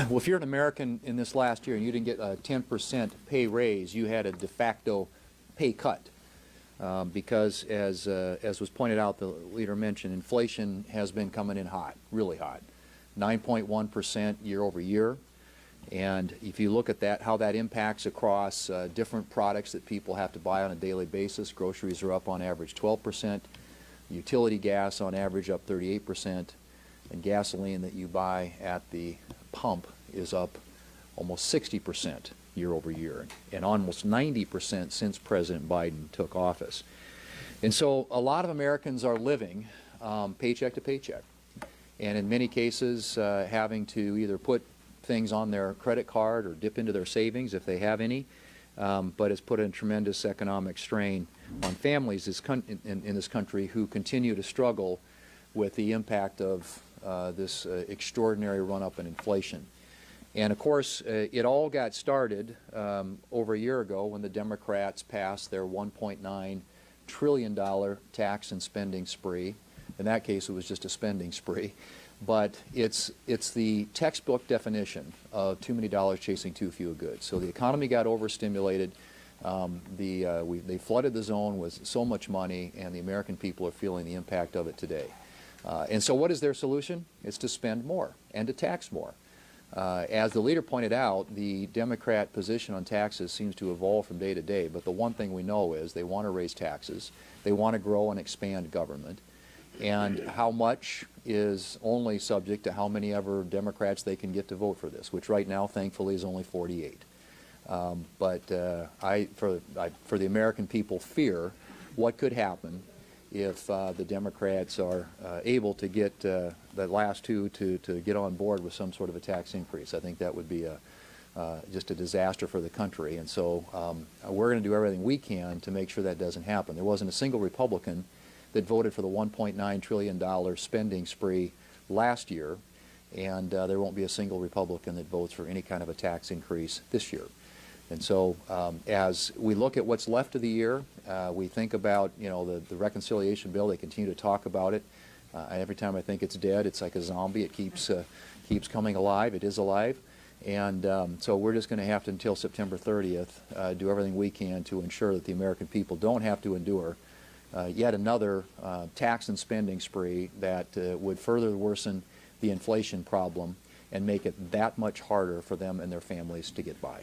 Well, if you're an American in this last year and you didn't get a 10% pay raise, you had a de facto pay cut. Because as was pointed out, the leader mentioned, inflation has been coming in hot, really hot, 9.1% year over year. And if you look at that, how that impacts across different products that people have to buy on a daily basis, groceries are up on average 12%, utility gas on average up 38%, and gasoline that you buy at the pump is up almost 60% year over year, and almost 90% since President Biden took office. And so a lot of Americans are living paycheck to paycheck, and in many cases having to either put things on their credit card or dip into their savings if they have any, but it's put a tremendous economic strain on families in this country who continue to struggle with the impact of this extraordinary run-up in inflation. And of course, it all got started over a year ago when the Democrats passed their $1.9 trillion tax and spending spree. In that case, it was just a spending spree. But it's the textbook definition of too many dollars chasing too few goods. So the economy got overstimulated. They flooded the zone with so much money, and the American people are feeling the impact of it today. And so what is their solution? It's to spend more and to tax more. As the leader pointed out, the Democrat position on taxes seems to evolve from day to day, but the one thing we know is they want to raise taxes, they want to grow and expand government, and how much is only subject to how many ever Democrats they can get to vote for this, which right now, thankfully, is only 48. But for the American people, fear what could happen if the Democrats are able to get the last two to get on board with some sort of a tax increase. I think that would be just a disaster for the country. And so we're going to do everything we can to make sure that doesn't happen. There wasn't a single Republican that voted for the $1.9 trillion spending spree last year, and there won't be a single Republican that votes for any kind of a tax increase this year. And so as we look at what's left of the year, we think about, the reconciliation bill. They continue to talk about it. Every time I think it's dead, it's like a zombie. It keeps coming alive. It is alive. And so we're just going to have to, until September 30th, do everything we can to ensure that the American people don't have to endure yet another tax and spending spree that would further worsen the inflation problem and make it that much harder for them and their families to get by.